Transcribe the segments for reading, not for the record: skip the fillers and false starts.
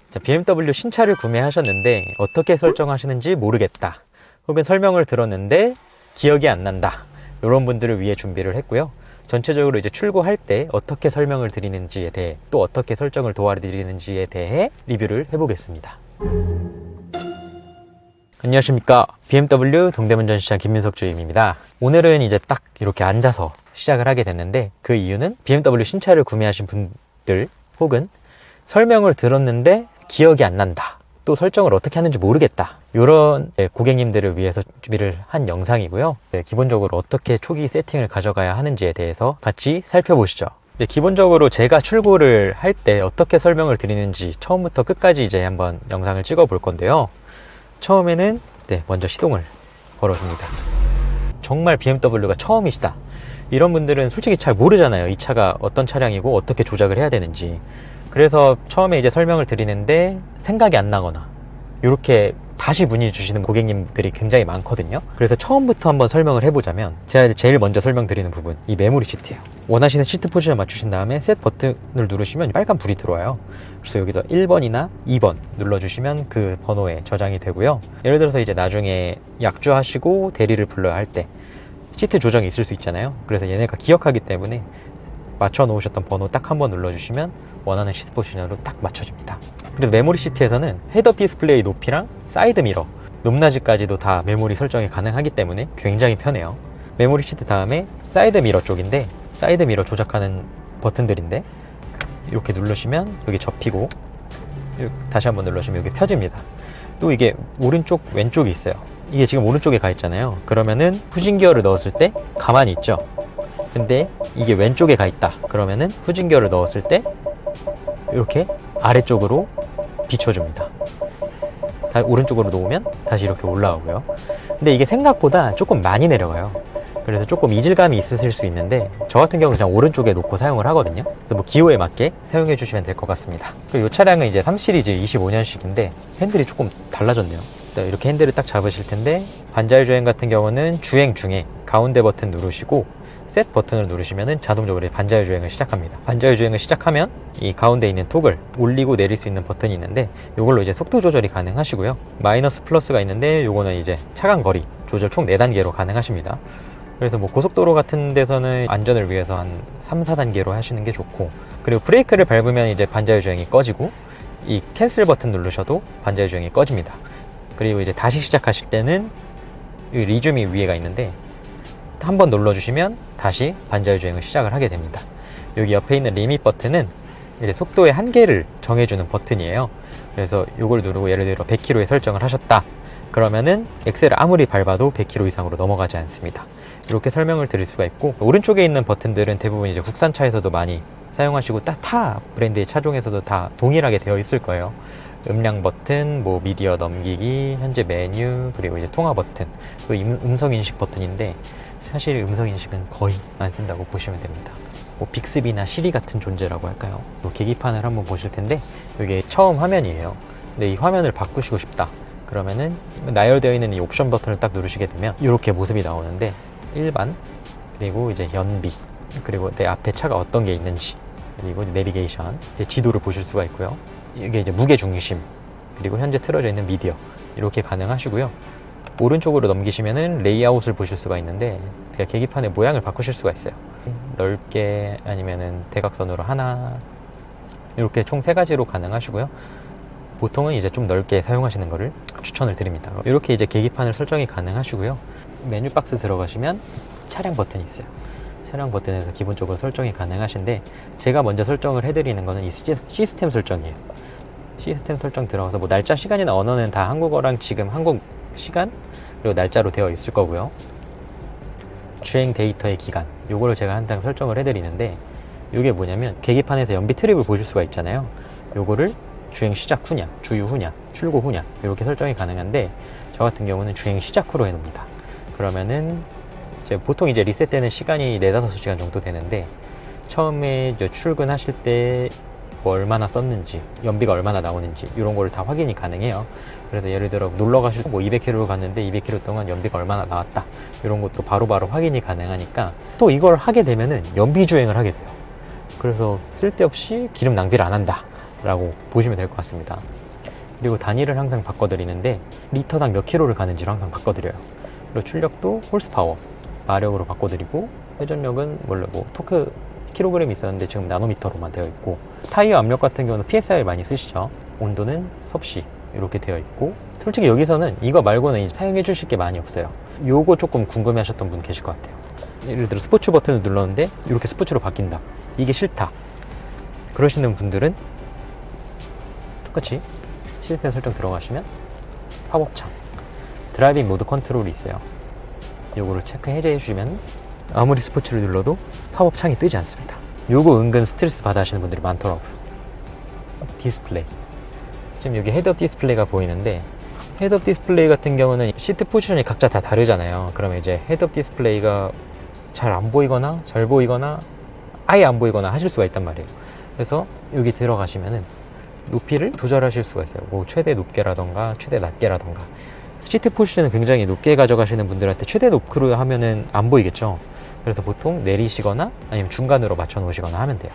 자, BMW 신차를 구매하셨는데 어떻게 설정하시는지 모르겠다, 혹은 설명을 들었는데 기억이 안 난다, 이런 분들을 위해 준비를 했고요. 전체적으로 이제 출고할 때 어떻게 설명을 드리는지에 대해, 또 어떻게 설정을 도와드리는지에 대해 리뷰를 해보겠습니다. 안녕하십니까, BMW 동대문 전시장 김민석 주임입니다. 오늘은 이제 딱 이렇게 앉아서 시작을 하게 됐는데, 그 이유는 BMW 신차를 구매하신 분들, 혹은 설명을 들었는데 기억이 안 난다, 또 설정을 어떻게 하는지 모르겠다, 이런 고객님들을 위해서 준비를 한 영상이고요. 기본적으로 어떻게 초기 세팅을 가져가야 하는지에 대해서 같이 살펴보시죠. 기본적으로 제가 출고를 할 때 어떻게 설명을 드리는지 처음부터 끝까지 이제 한번 영상을 찍어 볼 건데요. 처음에는 먼저 시동을 걸어줍니다. 정말 BMW가 처음이시다, 이런 분들은 솔직히 잘 모르잖아요. 이 차가 어떤 차량이고 어떻게 조작을 해야 되는지. 그래서 처음에 이제 설명을 드리는데 생각이 안 나거나 이렇게 다시 문의 주시는 고객님들이 굉장히 많거든요. 그래서 처음부터 한번 설명을 해보자면, 제가 제일 먼저 설명드리는 부분, 이 메모리 시트예요. 원하시는 시트 포지션 맞추신 다음에 셋 버튼을 누르시면 빨간 불이 들어와요. 그래서 여기서 1번이나 2번 눌러주시면 그 번호에 저장이 되고요. 예를 들어서 이제 나중에 약주하시고 대리를 불러야 할 때 시트 조정이 있을 수 있잖아요. 그래서 얘네가 기억하기 때문에 맞춰 놓으셨던 번호 딱 한 번 눌러주시면 원하는 시트 포지션으로 딱 맞춰집니다. 그래서 메모리 시트에서는 헤드업 디스플레이 높이랑 사이드 미러, 높낮이까지도 다 메모리 설정이 가능하기 때문에 굉장히 편해요. 메모리 시트 다음에 사이드 미러 쪽인데, 사이드 미러 조작하는 버튼들인데, 이렇게 누르시면 여기 접히고, 다시 한번 누르시면 여기 펴집니다. 또 이게 오른쪽 왼쪽이 있어요. 이게 지금 오른쪽에 가 있잖아요. 그러면은 후진 기어를 넣었을 때 가만히 있죠. 근데 이게 왼쪽에 가 있다, 그러면은 후진 기어를 넣었을 때 이렇게 아래쪽으로 비춰줍니다. 오른쪽으로 놓으면 다시 이렇게 올라오고요. 근데 이게 생각보다 조금 많이 내려가요. 그래서 조금 이질감이 있으실 수 있는데, 저 같은 경우는 그냥 오른쪽에 놓고 사용을 하거든요. 그래서 뭐 기호에 맞게 사용해 주시면 될 것 같습니다. 그리고 이 차량은 이제 3시리즈 25년식인데 핸들이 조금 달라졌네요. 이렇게 핸들을 딱 잡으실 텐데, 반자율 주행 같은 경우는 주행 중에 가운데 버튼 누르시고 셋 버튼을 누르시면 자동적으로 반자율 주행을 시작합니다. 반자율 주행을 시작하면 이 가운데 있는 톡을 올리고 내릴 수 있는 버튼이 있는데, 이걸로 이제 속도 조절이 가능하시고요. 마이너스 플러스가 있는데, 요거는 이제 차간 거리 조절 총 4단계로 가능하십니다. 그래서 뭐 고속도로 같은 데서는 안전을 위해서 한 3, 4단계로 하시는 게 좋고, 그리고 브레이크를 밟으면 이제 반자율 주행이 꺼지고, 이 캔슬 버튼 누르셔도 반자율 주행이 꺼집니다. 그리고 이제 다시 시작하실 때는 이 리즘이 위에가 있는데, 한번 눌러주시면 다시 반자율 주행을 시작을 하게 됩니다. 여기 옆에 있는 리밋 버튼은 이제 속도의 한계를 정해주는 버튼이에요. 그래서 이걸 누르고 예를 들어 100km에 설정을 하셨다, 그러면은 엑셀을 아무리 밟아도 100km 이상으로 넘어가지 않습니다. 이렇게 설명을 드릴 수가 있고, 오른쪽에 있는 버튼들은 대부분 이제 국산차에서도 많이 사용하시고 타 브랜드의 차종에서도 다 동일하게 되어 있을 거예요. 음량 버튼, 뭐 미디어 넘기기, 현재 메뉴, 그리고 이제 통화 버튼, 그리고 음성 인식 버튼인데, 사실 음성 인식은 거의 안 쓴다고 보시면 됩니다. 뭐 빅스비나 시리 같은 존재라고 할까요? 계기판을 한번 보실 텐데, 이게 처음 화면이에요. 근데 이 화면을 바꾸시고 싶다, 그러면은 나열되어 있는 이 옵션 버튼을 딱 누르시게 되면 이렇게 모습이 나오는데, 일반, 그리고 이제 연비, 그리고 내 앞에 차가 어떤 게 있는지, 그리고 이제 내비게이션, 이제 지도를 보실 수가 있고요. 이게 이제 무게 중심, 그리고 현재 틀어져 있는 미디어, 이렇게 가능하시고요. 오른쪽으로 넘기시면은 레이아웃을 보실 수가 있는데, 그냥 계기판의 모양을 바꾸실 수가 있어요. 넓게, 아니면은 대각선으로 하나, 이렇게 총 3가지로 가능하시고요. 보통은 이제 좀 넓게 사용하시는 거를 추천을 드립니다. 이렇게 이제 계기판을 설정이 가능하시고요. 메뉴 박스 들어가시면 차량 버튼이 있어요. 차량 버튼에서 기본적으로 설정이 가능하신데, 제가 먼저 설정을 해드리는 거는 이 시스템 설정이에요. 시스템 설정 들어가서 뭐 날짜, 시간이나 언어는 다 한국어랑 지금 한국 시간, 그리고 날짜로 되어 있을 거고요. 주행 데이터의 기간, 요거를 제가 한장 설정을 해드리는데, 요게 뭐냐면 계기판에서 연비 트립을 보실 수가 있잖아요. 요거를 주행 시작 후냐, 주유 후냐, 출고 후냐, 이렇게 설정이 가능한데, 저 같은 경우는 주행 시작 후로 해놓습니다. 그러면은 이제 보통 이제 리셋되는 시간이 4-5시간 정도 되는데, 처음에 이제 출근하실 때 뭐 얼마나 썼는지, 연비가 얼마나 나오는지, 이런 거를 다 확인이 가능해요. 그래서 예를 들어 놀러 가실 때 뭐 200km를 갔는데 200km 동안 연비가 얼마나 나왔다, 이런 것도 바로바로 확인이 가능하니까, 또 이걸 하게 되면은 연비 주행을 하게 돼요. 그래서 쓸데없이 기름 낭비를 안 한다 라고 보시면 될 것 같습니다. 그리고 단위를 항상 바꿔드리는데 리터당 몇 킬로를 가는지를 항상 바꿔드려요. 그리고 출력도 홀스파워, 마력으로 바꿔드리고, 회전력은 원래 뭐 토크 킬로그램이 있었는데 지금 나노미터로만 되어 있고, 타이어 압력 같은 경우는 PSI 많이 쓰시죠. 온도는 섭씨 이렇게 되어 있고, 솔직히 여기서는 이거 말고는 사용해 주실 게 많이 없어요. 요거 조금 궁금해 하셨던 분 계실 것 같아요. 예를 들어 스포츠 버튼을 눌렀는데 이렇게 스포츠로 바뀐다, 이게 싫다 그러시는 분들은 똑같이 시스템 설정 들어가시면 팝업창 드라이빙 모드 컨트롤이 있어요. 요거를 체크 해제해 주시면 아무리 스포츠를 눌러도 팝업창이 뜨지 않습니다. 요거 은근 스트레스 받아 하시는 분들이 많더라고요. 디스플레이, 지금 여기 헤드업 디스플레이가 보이는데, 헤드업 디스플레이 같은 경우는 시트 포지션이 각자 다 다르잖아요. 그러면 이제 헤드업 디스플레이가 잘 안 보이거나 잘 보이거나 아예 안 보이거나 하실 수가 있단 말이에요. 그래서 여기 들어가시면은 높이를 조절하실 수가 있어요. 뭐 최대 높게라던가 최대 낮게라던가. 시트 포지션은 굉장히 높게 가져가시는 분들한테 최대 높이로 하면은 안 보이겠죠. 그래서 보통 내리시거나 아니면 중간으로 맞춰 놓으시거나 하면 돼요.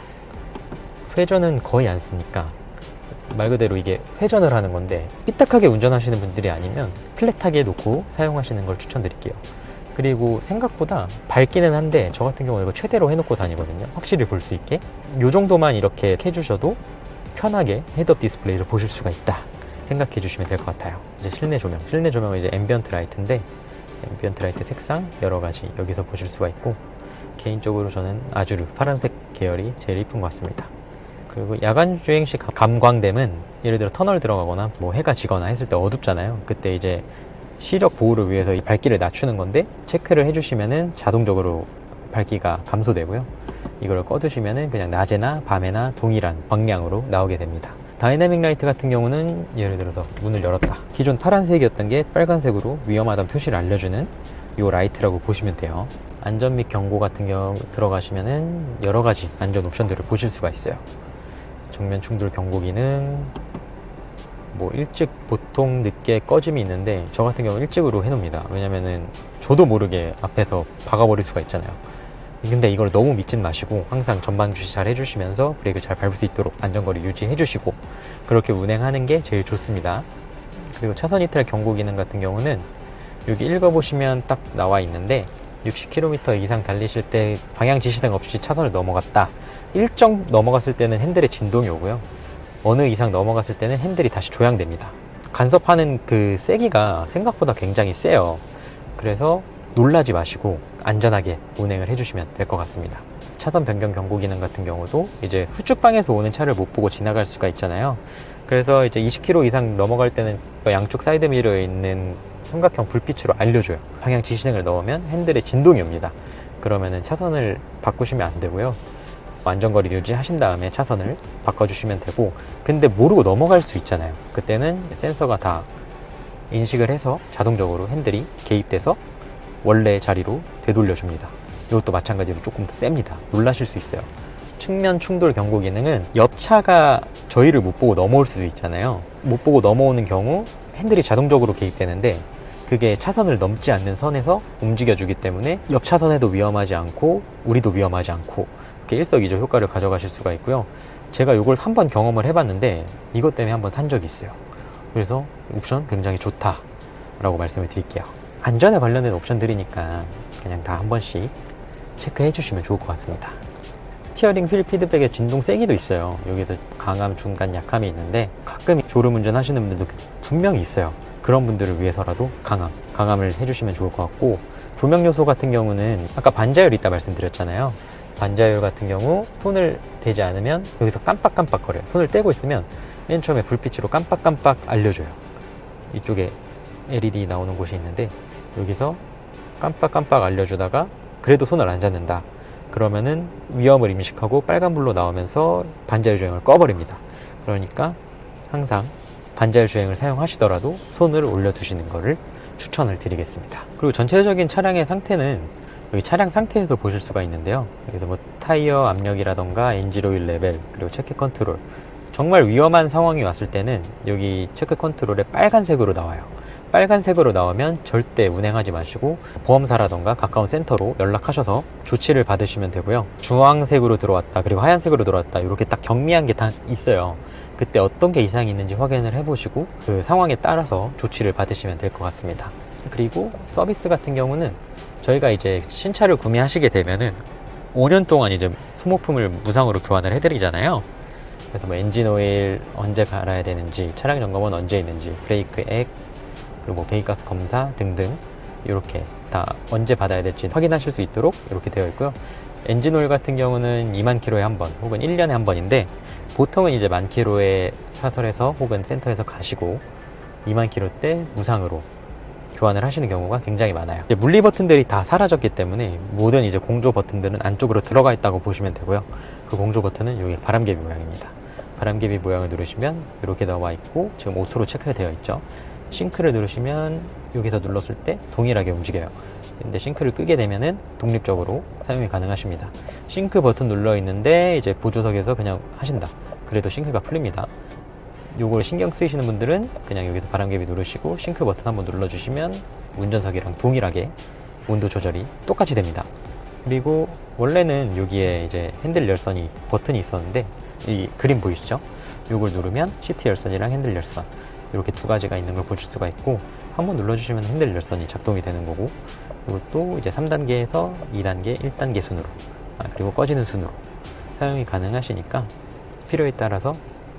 회전은 거의 안 쓰니까 말 그대로 이게 회전을 하는 건데, 삐딱하게 운전하시는 분들이 아니면 플랫하게 놓고 사용하시는 걸 추천드릴게요. 그리고 생각보다 밝기는 한데 저 같은 경우는 이거 최대로 해놓고 다니거든요. 확실히 볼 수 있게. 요 정도만 이렇게 해주셔도 편하게 헤드업 디스플레이를 보실 수가 있다 생각해 주시면 될 것 같아요. 이제 실내 조명, 실내 조명은 이제 앰비언트 라이트인데, 앰비언트 라이트 색상 여러 가지 여기서 보실 수가 있고, 개인적으로 저는 아주르 파란색 계열이 제일 이쁜 것 같습니다. 그리고 야간 주행 시 감광댐은 예를 들어 터널 들어가거나 뭐 해가 지거나 했을 때 어둡잖아요. 그때 이제 시력 보호를 위해서 이 밝기를 낮추는 건데, 체크를 해주시면은 자동적으로 밝기가 감소되고요. 이걸 꺼두시면은 그냥 낮에나 밤에나 동일한 광량으로 나오게 됩니다. 다이내믹 라이트 같은 경우는 예를 들어서 문을 열었다, 기존 파란색이었던 게 빨간색으로 위험하다는 표시를 알려주는 이 라이트라고 보시면 돼요. 안전 및 경고 같은 경우 들어가시면은 여러 가지 안전 옵션들을 보실 수가 있어요. 정면 충돌 경고 기능, 뭐 일찍 보통 늦게 꺼짐이 있는데 저 같은 경우는 일찍으로 해놓습니다. 왜냐면은 저도 모르게 앞에서 박아버릴 수가 있잖아요. 근데 이걸 너무 믿진 마시고 항상 전방 주시 잘 해주시면서 브레이크 잘 밟을 수 있도록 안전거리 유지해 주시고 그렇게 운행하는 게 제일 좋습니다. 그리고 차선 이탈 경고 기능 같은 경우는 여기 읽어보시면 딱 나와 있는데, 60km 이상 달리실 때 방향 지시등 없이 차선을 넘어갔다, 일정 넘어갔을 때는 핸들에 진동이 오고요, 어느 이상 넘어갔을 때는 핸들이 다시 조향됩니다. 간섭하는 그 세기가 생각보다 굉장히 세요. 그래서 놀라지 마시고 안전하게 운행을 해주시면 될 것 같습니다. 차선 변경 경고 기능 같은 경우도 이제 후측방에서 오는 차를 못 보고 지나갈 수가 있잖아요. 그래서 이제 20km 이상 넘어갈 때는 양쪽 사이드 미러에 있는 삼각형 불빛으로 알려줘요. 방향 지시등을 넣으면 핸들에 진동이 옵니다. 그러면은 차선을 바꾸시면 안 되고요, 안전거리 유지하신 다음에 차선을 바꿔주시면 되고, 근데 모르고 넘어갈 수 있잖아요. 그때는 센서가 다 인식을 해서 자동적으로 핸들이 개입돼서 원래 자리로 되돌려줍니다. 이것도 마찬가지로 조금 더 셉니다. 놀라실 수 있어요. 측면 충돌 경고 기능은 옆차가 저희를 못 보고 넘어올 수도 있잖아요. 못 보고 넘어오는 경우 핸들이 자동적으로 개입되는데, 그게 차선을 넘지 않는 선에서 움직여주기 때문에 옆 차선에도 위험하지 않고 우리도 위험하지 않고 이렇게 일석이조 효과를 가져가실 수가 있고요. 제가 이걸 한번 경험을 해봤는데 이것 때문에 한번 산 적이 있어요. 그래서 옵션 굉장히 좋다라고 말씀을 드릴게요. 안전에 관련된 옵션들이니까 그냥 다 한 번씩 체크해 주시면 좋을 것 같습니다. 스티어링 휠 피드백에 진동 세기도 있어요. 여기서 강함, 중간, 약함이 있는데 가끔 졸음 운전 하시는 분들도 분명히 있어요. 그런 분들을 위해서라도 강함을 해주시면 좋을 것 같고, 조명 요소 같은 경우는 아까 반자율 있다 말씀드렸잖아요. 반자율 같은 경우 손을 대지 않으면 여기서 깜빡깜빡 거려요. 손을 떼고 있으면 맨 처음에 불빛으로 깜빡깜빡 알려줘요. 이쪽에 LED 나오는 곳이 있는데 여기서 깜빡깜빡 알려주다가 그래도 손을 안 잡는다, 그러면은 위험을 인식하고 빨간불로 나오면서 반자율 주행을 꺼버립니다. 그러니까 항상 반자율 주행을 사용하시더라도 손을 올려두시는 것을 추천을 드리겠습니다. 그리고 전체적인 차량의 상태는 여기 차량 상태에서 보실 수가 있는데요. 여기서 뭐 타이어 압력이라던가 엔진 오일 레벨, 그리고 체크 컨트롤, 정말 위험한 상황이 왔을 때는 여기 체크 컨트롤에 빨간색으로 나와요. 빨간색으로 나오면 절대 운행하지 마시고 보험사라던가 가까운 센터로 연락하셔서 조치를 받으시면 되고요. 주황색으로 들어왔다, 그리고 하얀색으로 들어왔다, 이렇게 딱 경미한 게 다 있어요. 그때 어떤 게 이상이 있는지 확인을 해보시고 그 상황에 따라서 조치를 받으시면 될 것 같습니다. 그리고 서비스 같은 경우는 저희가 이제 신차를 구매하시게 되면은 5년 동안 이제 소모품을 무상으로 교환을 해드리잖아요. 그래서 뭐 엔진 오일 언제 갈아야 되는지, 차량 점검은 언제 있는지, 브레이크 액, 그리고 뭐 배기가스 검사 등등 이렇게 다 언제 받아야 될지 확인하실 수 있도록 이렇게 되어 있고요. 엔진 오일 같은 경우는 2만 킬로에 한 번 혹은 1년에 한 번인데, 보통은 이제 만 킬로에 사설에서 혹은 센터에서 가시고 2만 킬로 때 무상으로 교환을 하시는 경우가 굉장히 많아요. 이제 물리 버튼들이 다 사라졌기 때문에 모든 이제 공조 버튼들은 안쪽으로 들어가 있다고 보시면 되고요. 그 공조 버튼은 여기 바람개비 모양입니다. 바람개비 모양을 누르시면 이렇게 나와 있고, 지금 오토로 체크가 되어 있죠. 싱크를 누르시면 여기서 눌렀을 때 동일하게 움직여요. 근데 싱크를 끄게 되면은 독립적으로 사용이 가능하십니다. 싱크 버튼 눌러 있는데 이제 보조석에서 그냥 하신다, 그래도 싱크가 풀립니다. 요걸 신경 쓰이시는 분들은 그냥 여기서 바람개비 누르시고 싱크 버튼 한번 눌러주시면 운전석이랑 동일하게 온도 조절이 똑같이 됩니다. 그리고 원래는 여기에 이제 핸들 열선이 버튼이 있었는데, 이 그림 보이시죠? 요걸 누르면 시트 열선이랑 핸들 열선 이렇게 두 가지가 있는 걸 보실 수가 있고, 한번 눌러주시면 핸들 열선이 작동이 되는 거고, 그리고 또 이제 3단계에서 2단계, 1단계 순으로, 그리고 꺼지는 순으로 사용이 가능하시니까 필요에 따라서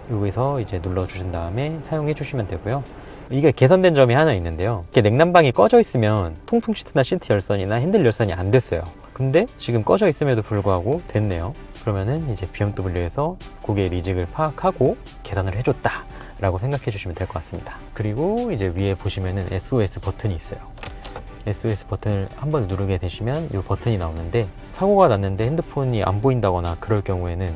여기서 이제 눌러주신 다음에 사용해 주시면 되고요. 이게 개선된 점이 하나 있는데요. 이렇게 냉난방이 꺼져 있으면 통풍 시트나 시트 열선이나 핸들 열선이 안 됐어요. 근데 지금 꺼져 있음에도 불구하고 됐네요. 그러면은 이제 BMW에서 고객의 리직을 파악하고 개선을 해줬다 라고 생각해 주시면 될 것 같습니다. 그리고 이제 위에 보시면은 SOS 버튼이 있어요. SOS 버튼을 한번 누르게 되시면 이 버튼이 나오는데, 사고가 났는데 핸드폰이 안 보인다거나 그럴 경우에는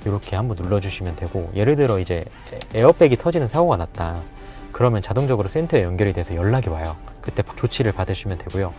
이렇게 한번 눌러주시면 되고, 예를 들어 이제 에어백이 터지는 사고가 났다, 그러면 자동적으로 센터에 연결이 돼서 연락이 와요. 그때 조치를 받으시면 되고요.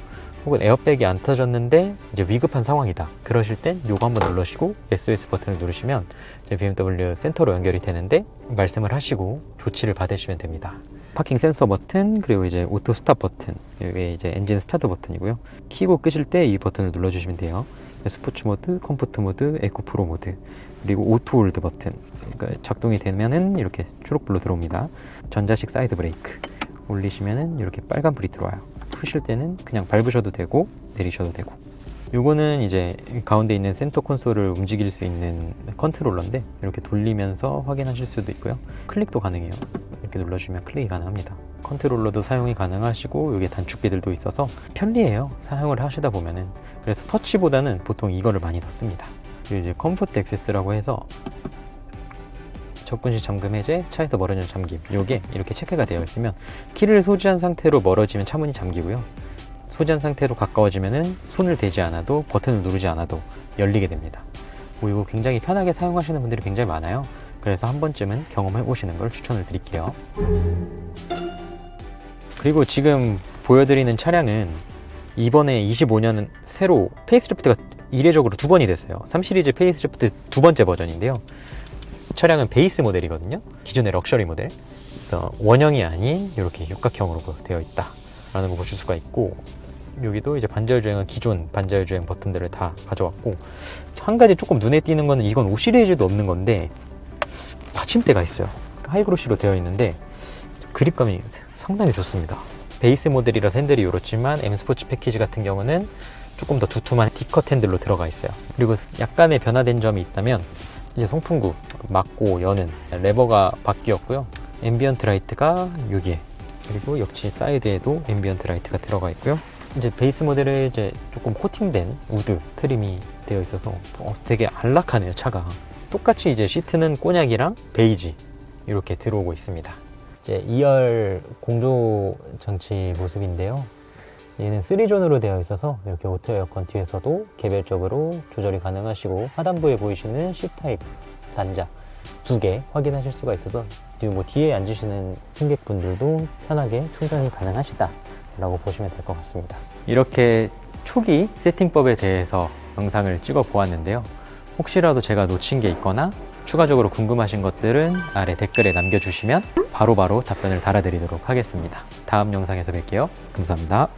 혹은 에어백이 안 터졌는데 이제 위급한 상황이다, 그러실 땐 요거 한번 누르시고 SOS 버튼을 누르시면 이제 BMW 센터로 연결이 되는데 말씀을 하시고 조치를 받으시면 됩니다. 파킹 센서 버튼, 그리고 이제 오토 스탑 버튼, 이게 이제 엔진 스타트 버튼이고요. 키고 끄실 때 이 버튼을 눌러주시면 돼요. 스포츠 모드, 컴포트 모드, 에코 프로 모드, 그리고 오토 홀드 버튼, 그러니까 작동이 되면은 이렇게 초록불로 들어옵니다. 전자식 사이드 브레이크 올리시면은 이렇게 빨간 불이 들어와요. 푸실 때는 그냥 밟으셔도 되고 내리셔도 되고, 요거는 이제 가운데 있는 센터 콘솔을 움직일 수 있는 컨트롤러인데, 이렇게 돌리면서 확인하실 수도 있고요. 클릭도 가능해요. 이렇게 눌러주면 클릭이 가능합니다. 컨트롤러도 사용이 가능하시고, 여기 단축키들도 있어서 편리해요, 사용을 하시다 보면은. 그래서 터치보다는 보통 이거를 많이 넣습니다. 그리고 이제 컴포트 액세스라고 해서 접근시 잠금 해제, 차에서 멀어지는 잠김, 요게 이렇게 체크가 되어 있으면 키를 소지한 상태로 멀어지면 차문이 잠기고요, 소지한 상태로 가까워지면은 손을 대지 않아도, 버튼을 누르지 않아도 열리게 됩니다. 이거 굉장히 편하게 사용하시는 분들이 굉장히 많아요. 그래서 한 번쯤은 경험해 보시는 걸 추천을 드릴게요. 그리고 지금 보여드리는 차량은 이번에 25년은 새로 페이스리프트가 이례적으로 2번이 됐어요. 3시리즈 페이스리프트 2번째 버전인데요. 차량은 베이스 모델이거든요. 기존의 럭셔리 모델. 그래서 원형이 아닌 이렇게 육각형으로 되어 있다 라는 거 보실 수가 있고, 여기도 이제 반자율 주행은 기존 반자율 주행 버튼들을 다 가져왔고, 한 가지 조금 눈에 띄는 거는, 이건 5시리즈도 없는 건데 받침대가 있어요. 하이그로시로 되어 있는데 그립감이 상당히 좋습니다. 베이스 모델이라서 핸들이 이렇지만 M 스포츠 패키지 같은 경우는 조금 더 두툼한 D컷 핸들로 들어가 있어요. 그리고 약간의 변화된 점이 있다면, 이제 송풍구 막고 여는 레버가 바뀌었고요. 앰비언트 라이트가 여기에, 그리고 역시 사이드에도 앰비언트 라이트가 들어가 있고요. 이제 베이스 모델에 이제 조금 코팅된 우드 트림이 되어 있어서 되게 안락하네요, 차가. 똑같이 이제 시트는 꼬냑이랑 베이지 이렇게 들어오고 있습니다. 이제 2열 공조 장치 모습인데요. 얘는 3존으로 되어 있어서 이렇게 오토 에어컨 뒤에서도 개별적으로 조절이 가능하시고, 하단부에 보이시는 C타입 단자 2개 확인하실 수가 있어서, 뭐 뒤에 앉으시는 승객분들도 편하게 충전이 가능하시다 라고 보시면 될 것 같습니다. 이렇게 초기 세팅법에 대해서 영상을 찍어 보았는데요. 혹시라도 제가 놓친 게 있거나 추가적으로 궁금하신 것들은 아래 댓글에 남겨주시면 바로바로 답변을 달아드리도록 하겠습니다. 다음 영상에서 뵐게요. 감사합니다.